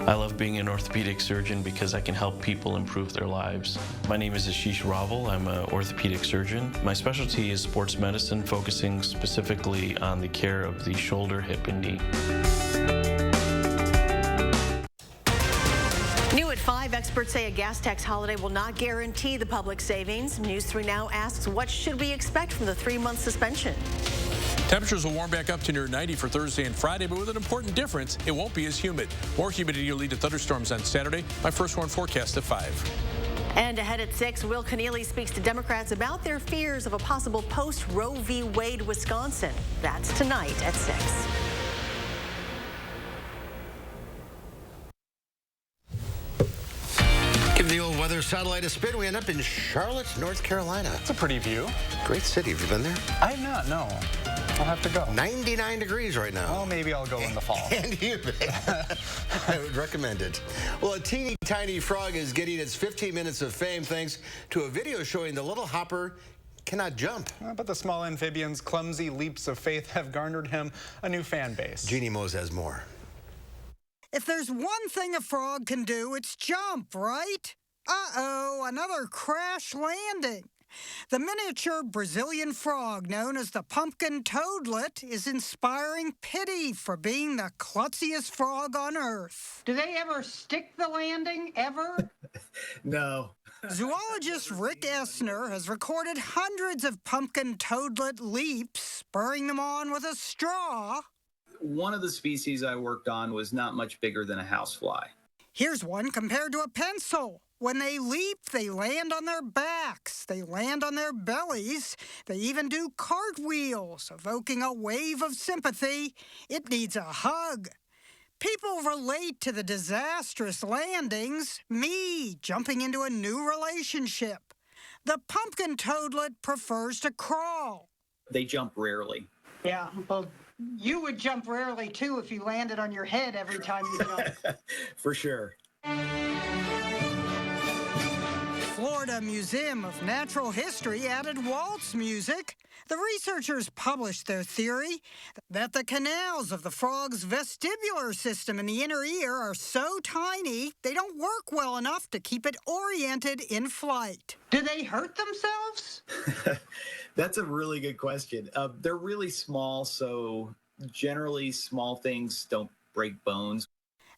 I love being an orthopedic surgeon because I can help people improve their lives. My name is Ashish Raval. I'm an orthopedic surgeon. My specialty is sports medicine, focusing specifically on the care of the shoulder, hip, and knee. New at 5, experts Experts say a gas tax holiday will not guarantee the public savings. News 3 Now asks, what should we expect from the 3-month suspension? Temperatures will warm back up to near 90 for Thursday and Friday, but with an important difference, it won't be as humid. More humidity will lead to thunderstorms on Saturday. My first warn forecast at 5. And ahead at 6, Will Keneally speaks to Democrats about their fears of a possible post-Roe v. Wade Wisconsin. That's tonight at 6. Give the old weather satellite a spin. We end up in Charlotte, North Carolina. It's a pretty view. Great city. Have you been there? I have not, no. I'll have to go. 99 degrees right now. Well, maybe I'll go in the fall. And humid. I would recommend it. Well, a teeny tiny frog is getting its 15 minutes of fame thanks to a video showing the little hopper cannot jump. But the small amphibian's clumsy leaps of faith have garnered him a new fan base. Jeannie Mose has more. If there's one thing a frog can do, it's jump, right? Uh-oh, another crash landing. The miniature Brazilian frog known as the pumpkin toadlet is inspiring pity for being the klutziest frog on Earth. Do they ever stick the landing, ever? No. Zoologist Rick Essner has recorded hundreds of pumpkin toadlet leaps, spurring them on with a straw. One of the species I worked on was not much bigger than a housefly. Here's one compared to a pencil. When they leap, they land on their backs, they land on their bellies, they even do cartwheels, evoking a wave of sympathy. It needs a hug. People relate to the disastrous landings, me jumping into a new relationship. The pumpkin toadlet prefers to crawl. They jump rarely. Yeah, well, you would jump rarely, too, if you landed on your head every time you jumped. For sure. Florida Museum of Natural History added waltz music. The researchers published their theory that the canals of the frog's vestibular system in the inner ear are so tiny they don't work well enough to keep it oriented in flight. Do they hurt themselves? That's a really good question. They're really small, so generally small things don't break bones.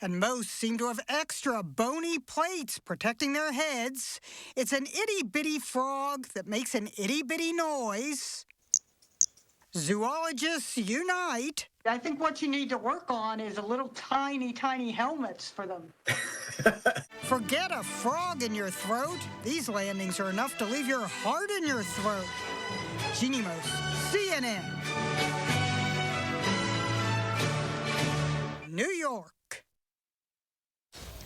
And most seem to have extra bony plates protecting their heads. It's an itty-bitty frog that makes an itty-bitty noise. Zoologists unite. I think what you need to work on is a little tiny, tiny helmets for them. Forget a frog in your throat. These landings are enough to leave your heart in your throat. Jeannie Mose, CNN. New York.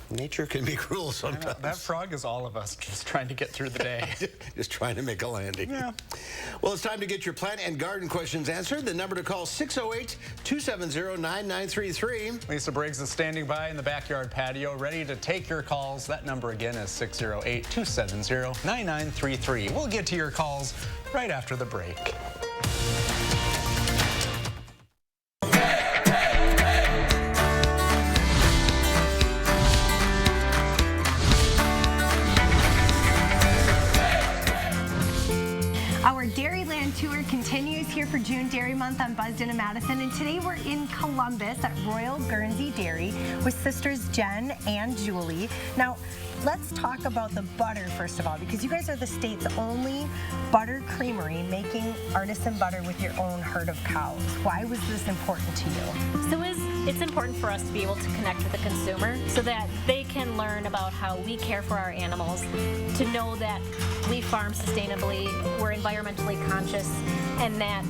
Nature can be cruel sometimes. That frog is all of us just trying to get through the day. Just trying to make a landing. Yeah. Well, it's time to get your plant and garden questions answered. The number to call, 608-270-9933. Lisa Briggs is standing by in the backyard patio, ready to take your calls. That number again is 608-270-9933. We'll get to your calls right after the break. Our Dairyland tour continues here for June Dairy Month on Buzzed In Madison, and today we're in Columbus at Royal Guernsey Dairy with sisters Jen and Julie. Now, let's talk about the butter first of all, because you guys are the state's only butter creamery making artisan butter with your own herd of cows. Why was this important to you? So it's important for us to be able to connect with the consumer so that they can learn about how we care for our animals, to know that we farm sustainably, we're environmentally conscious, and that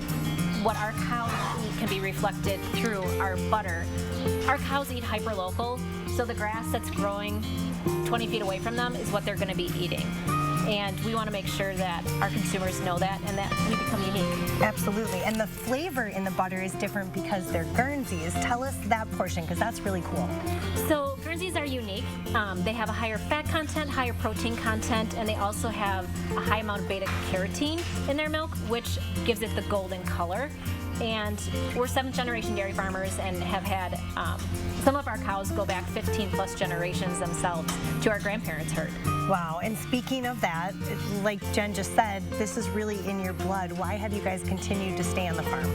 what our cows eat can be reflected through our butter. Our cows eat hyperlocal, so the grass that's growing 20 feet away from them is what they're going to be eating. And we want to make sure that our consumers know that and that we become unique. Absolutely. And the flavor in the butter is different because they're Guernseys. Tell us that portion, because that's really cool. So Guernseys are unique. They have a higher fat content, higher protein content, and they also have a high amount of beta-carotene in their milk, which gives it the golden color. And we're 7th generation dairy farmers and have had some of our cows go back 15 plus generations themselves to our grandparents' herd. Wow, and speaking of that, like Jen just said, this is really in your blood. Why have you guys continued to stay on the farm?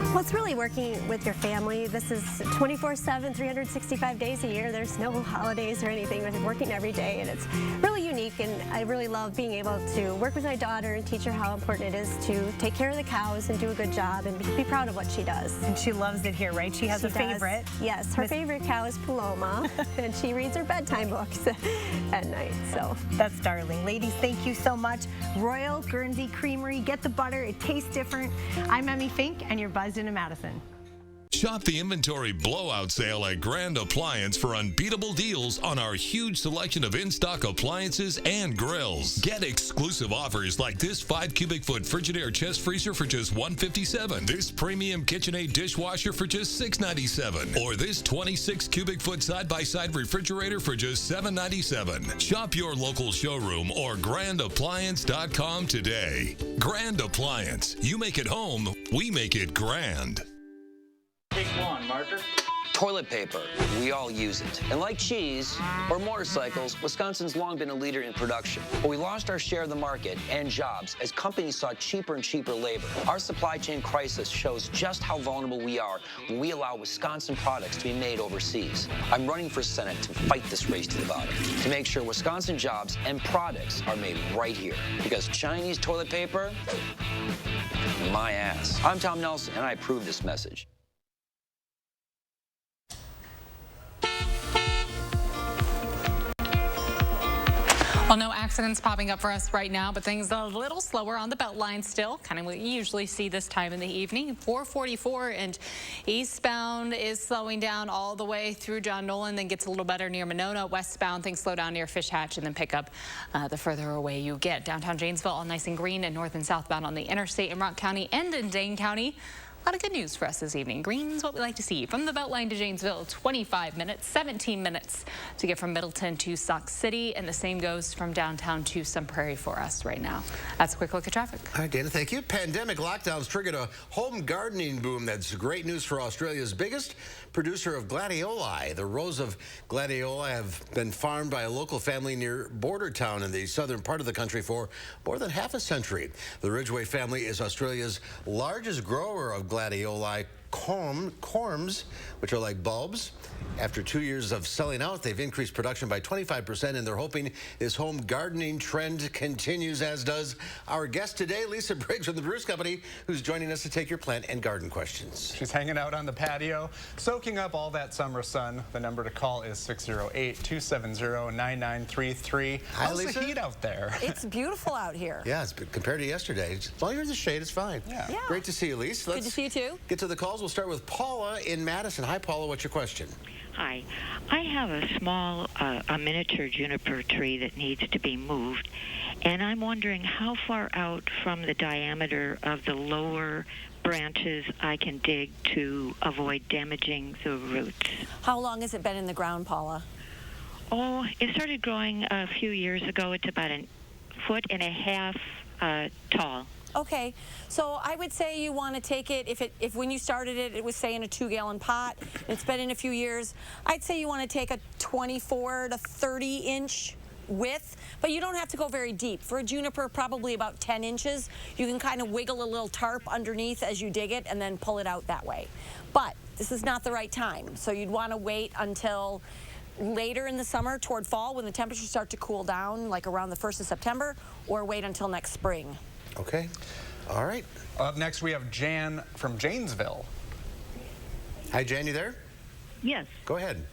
Well, it's really working with your family. This is 24/7, 365 days a year. There's no holidays or anything. We're working every day, and it's really unique, and I really love being able to work with my daughter and teach her how important it is to take care of the cows and do a good job and be proud of what she does. And she loves it here, right? She has a favorite. Yes, her favorite cow is Paloma, and she reads her bedtime books at night, so. That's darling. Ladies, thank you so much. Royal Guernsey Creamery. Get the butter. It tastes different. I'm Emmy Fink, and you're buzzed into Madison. Shop the inventory blowout sale at Grand Appliance for unbeatable deals on our huge selection of in-stock appliances and grills. Get exclusive offers like this 5 cubic foot Frigidaire chest freezer for just $157, this premium KitchenAid dishwasher for just $697, or this 26 cubic foot side-by-side refrigerator for just $797. Shop your local showroom or grandappliance.com today. Grand Appliance. You make it home, we make it grand. Take one, marker. Toilet paper. We all use it. And like cheese or motorcycles, Wisconsin's long been a leader in production. But we lost our share of the market and jobs as companies sought cheaper and cheaper labor. Our supply chain crisis shows just how vulnerable we are when we allow Wisconsin products to be made overseas. I'm running for Senate to fight this race to the bottom, to make sure Wisconsin jobs and products are made right here. Because Chinese toilet paper, my ass. I'm Tom Nelson, and I approve this message. Well, no accidents popping up for us right now, but things a little slower on the Beltline still, kind of what you usually see this time in the evening. 444 and eastbound is slowing down all the way through John Nolan, then gets a little better near Monona. Westbound, things slow down near Fish Hatch and then pick up the further away you get. Downtown Janesville, all nice and green, and north and southbound on the interstate in Rock County and in Dane County. A lot of good news for us this evening. Green's what we like to see. From the Beltline to Janesville, 25 minutes, 17 minutes to get from Middleton to Sauk City, and the same goes from downtown to Sun Prairie for us right now. That's a quick look at traffic. All right, Dana, thank you. Pandemic lockdowns triggered a home gardening boom. That's great news for Australia's biggest producer of gladioli. The rows of gladioli have been farmed by a local family near Bordertown in the southern part of the country for more than half a century. The Ridgway family is Australia's largest grower of gladioli corms, which are like bulbs. After 2 years of selling out, they've increased production by 25%, and they're hoping this home gardening trend continues, as does our guest today, Lisa Briggs from the Bruce Company, who's joining us to take your plant and garden questions. She's hanging out on the patio, soaking up all that summer sun. The number to call is 608-270-9933. How's Lisa. the heat out there? It's beautiful out here. Yeah, it's compared to yesterday. As long as you're in the shade, it's fine. Yeah. Great to see you, Lisa. Good to see you, too. Get to the calls. We'll start with Paula in Madison. Hi, Paula. What's your question? Hi. I have a small, a miniature juniper tree that needs to be moved, and I'm wondering how far out from the diameter of the lower branches I can dig to avoid damaging the roots. How long has it been in the ground, Paula? Oh, it started growing a few years ago. It's about 1.5 feet tall. Okay, so I would say you want to take it, if when you started it, it was, say, in a 2-gallon pot, it's been in a few years, I'd say you want to take a 24 to 30-inch width, but you don't have to go very deep. For a juniper, probably about 10 inches. You can kind of wiggle a little tarp underneath as you dig it and then pull it out that way. But this is not the right time, so you'd want to wait until later in the summer toward fall when the temperatures start to cool down, like around the 1st of September, or wait until next spring. Okay. All right. Up next, we have Jan from Janesville. Hi, Jan. You there? Yes. Go ahead.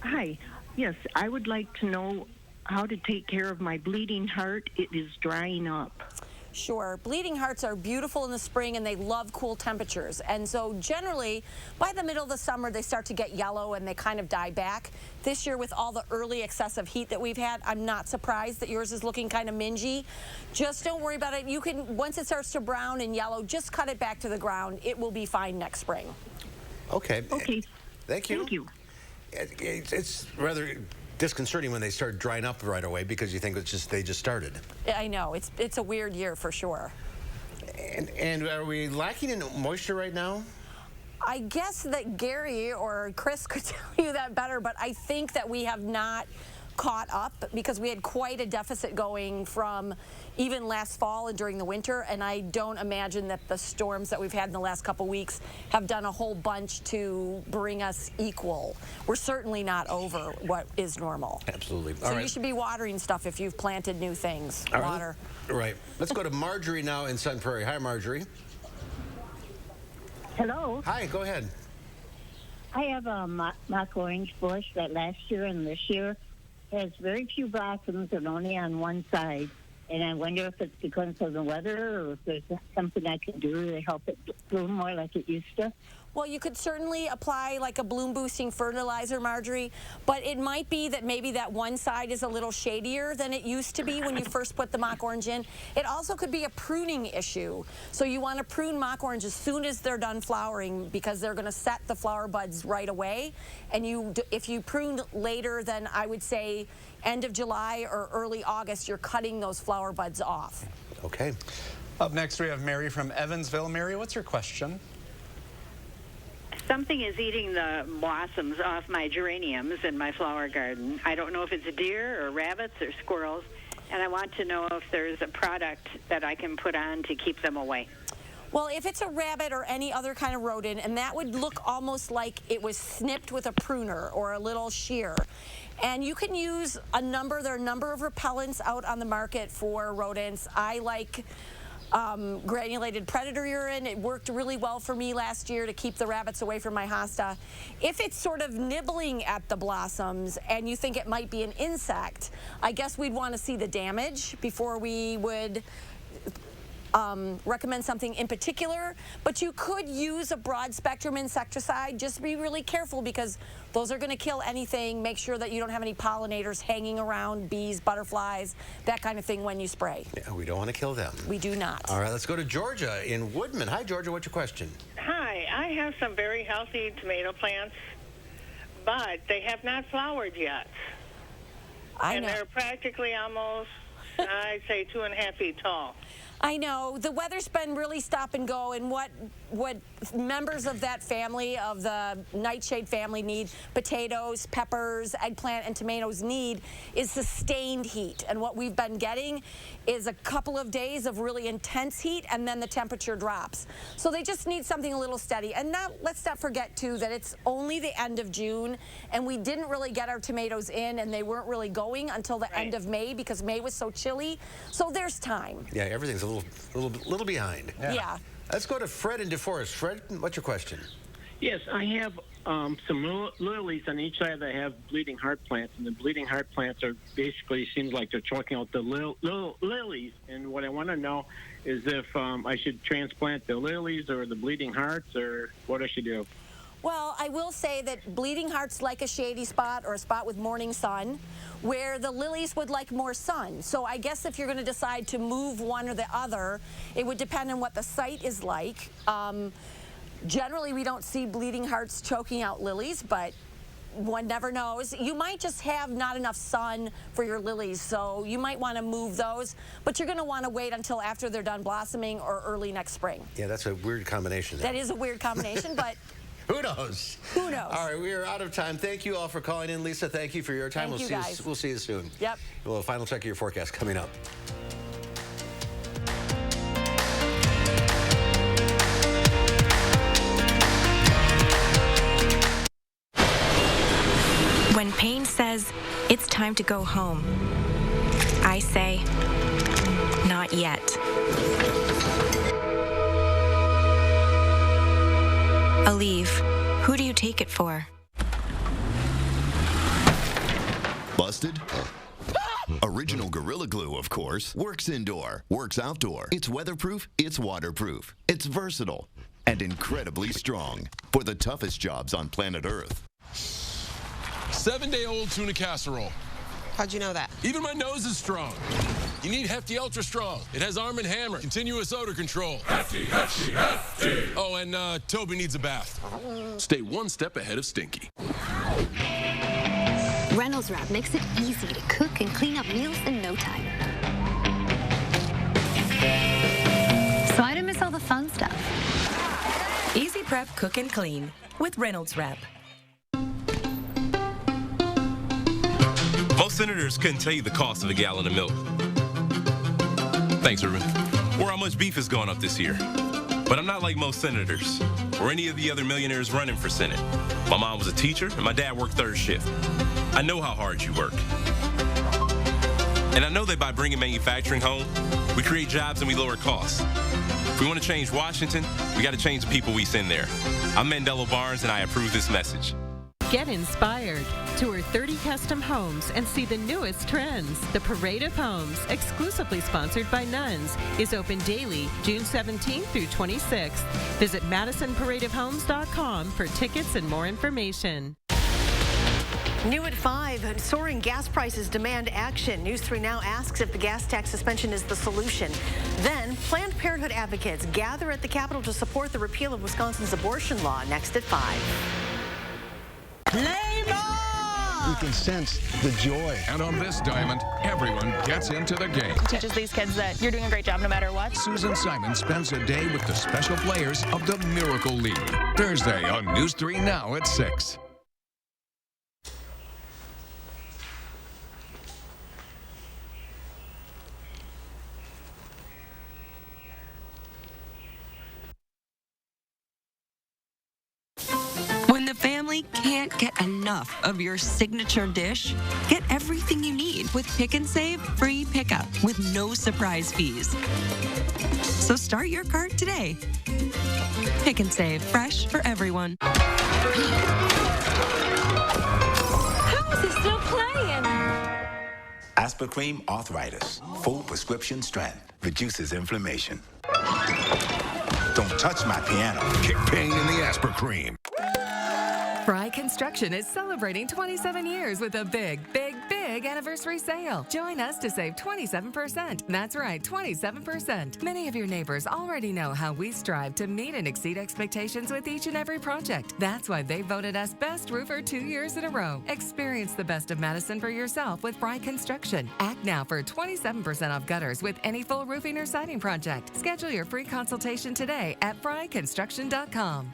Hi. Yes, I would like to know how to take care of my bleeding heart. It is drying up. Sure. Bleeding hearts are beautiful in the spring, and they love cool temperatures. And so generally, by the middle of the summer, they start to get yellow and they kind of die back. This year, with all the early excessive heat that we've had, I'm not surprised that yours is looking kind of mingy. Just don't worry about it. You can, once it starts to brown and yellow, just cut it back to the ground. It will be fine next spring. Okay. Okay. Thank you. Thank you. It's rather disconcerting when they start drying up right away because you think they just started. I know. It's a weird year for sure. And are we lacking in moisture right now? I guess that Gary or Chris could tell you that better, but I think that we have not caught up because we had quite a deficit going from even last fall and during the winter, and I don't imagine that the storms that we've had in the last couple weeks have done a whole bunch to bring us equal. We're certainly not over what is normal. Absolutely. So All right. you should be watering stuff if you've planted new things. All right. Water. Right. Let's go to Marjorie now in Sun Prairie. Hi, Marjorie. Hello. Hi, go ahead. I have a mock orange bush that last year and this year has very few blossoms and only on one side. And I wonder if it's because of the weather or if there's something I can do to help it bloom more like it used to. Well, you could certainly apply like a bloom boosting fertilizer, Marjorie, but it might be that maybe that one side is a little shadier than it used to be when you first put the mock orange in. It also could be a pruning issue. So you want to prune mock orange as soon as they're done flowering because they're going to set the flower buds right away. And if you prune later than I would say end of July or early August, you're cutting those flower buds off. Okay. Up next, we have Mary from Evansville. Mary, what's your question? Something is eating the blossoms off my geraniums in my flower garden. I don't know if it's deer or rabbits or squirrels, and I want to know if there's a product that I can put on to keep them away. Well, if it's a rabbit or any other kind of rodent, and that would look almost like it was snipped with a pruner or a little shear. And you can use there are a number of repellents out on the market for rodents. I like granulated predator urine. It worked really well for me last year to keep the rabbits away from my hosta. If it's sort of nibbling at the blossoms and you think it might be an insect, I guess we'd want to see the damage before we would recommend something in particular, but you could use a broad spectrum insecticide. Just be really careful because those are going to kill anything. Make sure that you don't have any pollinators hanging around, bees, butterflies, that kind of thing when you spray. Yeah, we don't want to kill them. We do not. All right, let's go to Georgia in Woodman. Hi, Georgia. What's your question? Hi, I have some very healthy tomato plants, but they have not flowered yet. I know. And they're practically almost, I'd say, 2.5 feet tall. I know. The weather's been really stop and go, and what members of that family, of the nightshade family, need, potatoes, peppers, eggplant, and tomatoes need, is sustained heat. And what we've been getting is a couple of days of really intense heat, and then the temperature drops. So they just need something a little steady. And now, let's not forget, too, that it's only the end of June, and we didn't really get our tomatoes in, and they weren't really going until the end of May because May was so chilly. So there's time. Yeah, everything's a little behind. Yeah. Let's go to Fred in DeForest. Fred, what's your question? Yes, I have some lilies on each side that have bleeding heart plants, and the bleeding heart plants are basically seems like they're choking out the lilies. And what I want to know is if I should transplant the lilies or the bleeding hearts, or what I should do. Well, I will say that bleeding hearts like a shady spot or a spot with morning sun, where the lilies would like more sun. So I guess if you're going to decide to move one or the other, it would depend on what the site is like. Generally, we don't see bleeding hearts choking out lilies, but one never knows. You might just have not enough sun for your lilies, so you might want to move those, but you're going to want to wait until after they're done blossoming or early next spring. Yeah, that's a weird combination. That is a weird combination, but... Who knows? Who knows? All right, we are out of time. Thank you all for calling in. Lisa, thank you for your time. Thank you, guys. We'll see you soon. Yep. Well, a final check of your forecast coming up. When pain says it's time to go home, I say, not yet. Aleve, who do you take it for? Busted? Original Gorilla Glue, of course. Works indoor, works outdoor. It's weatherproof, it's waterproof. It's versatile and incredibly strong for the toughest jobs on planet Earth. 7-day-old tuna casserole. How'd you know that? Even my nose is strong. You need Hefty Ultra Strong. It has Arm & Hammer, continuous odor control. Hefty, Hefty, Hefty. Oh, and Toby needs a bath. Stay one step ahead of Stinky. Reynolds Wrap makes it easy to cook and clean up meals in no time. So I don't miss all the fun stuff. Easy prep, cook, and clean with Reynolds Wrap. Most senators couldn't tell you the cost of a gallon of milk. Thanks, Ruben. Or how much beef has gone up this year. But I'm not like most senators or any of the other millionaires running for Senate. My mom was a teacher and my dad worked third shift. I know how hard you work. And I know that by bringing manufacturing home, we create jobs and we lower costs. If we want to change Washington, we got to change the people we send there. I'm Mandela Barnes and I approve this message. Get inspired. Tour 30 custom homes and see the newest trends. The Parade of Homes, exclusively sponsored by Nuns, is open daily, June 17th through 26th. Visit MadisonParadeOfHomes.com for tickets and more information. New at 5, soaring gas prices demand action. News 3 Now asks if the gas tax suspension is the solution. Then, Planned Parenthood advocates gather at the Capitol to support the repeal of Wisconsin's abortion law. Next at 5. You can sense the joy. And on this diamond, everyone gets into the game. Teaches these kids that you're doing a great job no matter what. Susan Simon spends a day with the special players of the Miracle League. Thursday on News 3 Now at 6. When the family can't get enough of your signature dish, get everything you need with Pick and Save free pickup with no surprise fees. So start your cart today. Pick and Save, fresh for everyone. How is it still playing? Aspercream Arthritis, full prescription strength, reduces inflammation. Don't touch my piano. Kick pain in the Aspercream. Fry Construction is celebrating 27 years with a big anniversary sale. Join us to save 27%. That's right, 27%. Many of your neighbors already know how we strive to meet and exceed expectations with each and every project. That's why they voted us Best Roofer 2 years in a row. Experience the best of Madison for yourself with Fry Construction. Act now for 27% off gutters with any full roofing or siding project. Schedule your free consultation today at fryconstruction.com.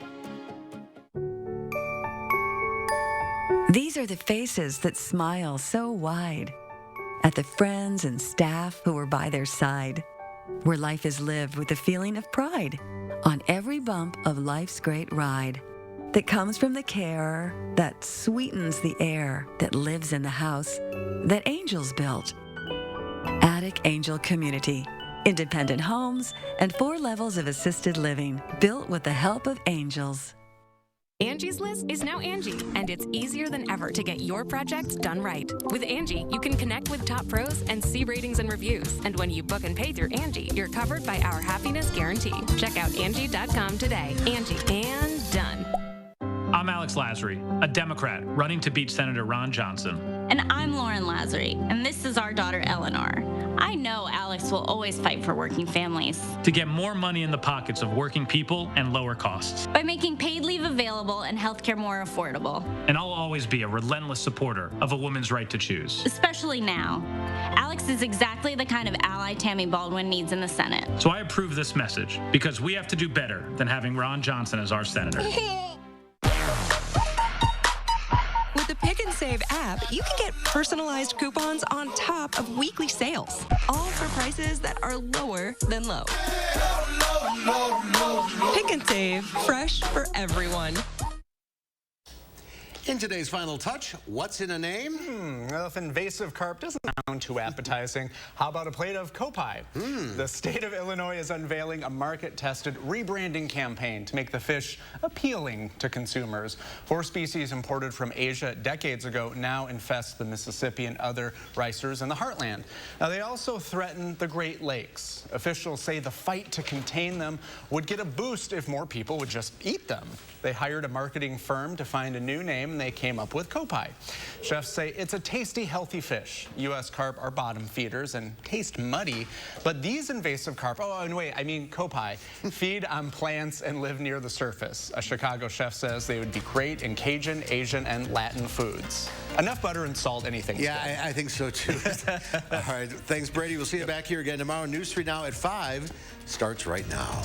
These are the faces that smile so wide at the friends and staff who are by their side, where life is lived with a feeling of pride on every bump of life's great ride that comes from the care that sweetens the air that lives in the house that angels built. Attic Angel Community, independent homes and 4 levels of assisted living built with the help of angels. Angie's List is now Angie, and it's easier than ever to get your projects done right. With Angie, you can connect with top pros and see ratings and reviews. And when you book and pay through Angie, you're covered by our happiness guarantee. Check out Angie.com today. Angie, and done. I'm Alex Lasry, a Democrat running to beat Senator Ron Johnson. And I'm Lauren Lasry, and this is our daughter Eleanor. I know Alex will always fight for working families. To get more money in the pockets of working people and lower costs. By making paid leave available and healthcare more affordable. And I'll always be a relentless supporter of a woman's right to choose. Especially now. Alex is exactly the kind of ally Tammy Baldwin needs in the Senate. So I approve this message because we have to do better than having Ron Johnson as our senator. With the Pick and Save app, you can get personalized coupons on top of weekly sales, all for prices that are lower than low. Pick and Save, fresh for everyone. In today's Final Touch, what's in a name? If invasive carp doesn't sound too appetizing, how about a plate of kopie? The state of Illinois is unveiling a market-tested rebranding campaign to make the fish appealing to consumers. 4 species imported from Asia decades ago now infest the Mississippi and other ricers in the heartland. Now, they also threaten the Great Lakes. Officials say the fight to contain them would get a boost if more people would just eat them. They hired a marketing firm to find a new name, and they came up with kopie. Chefs say it's a tasty, healthy fish. U.S. carp are bottom feeders and taste muddy, but these invasive carp, kopie, feed on plants and live near the surface. A Chicago chef says they would be great in Cajun, Asian, and Latin foods. Enough butter and salt, anything. Yeah, I think so too. All right, thanks, Brady. We'll see you back here again tomorrow. News 3 Now at 5 starts right now.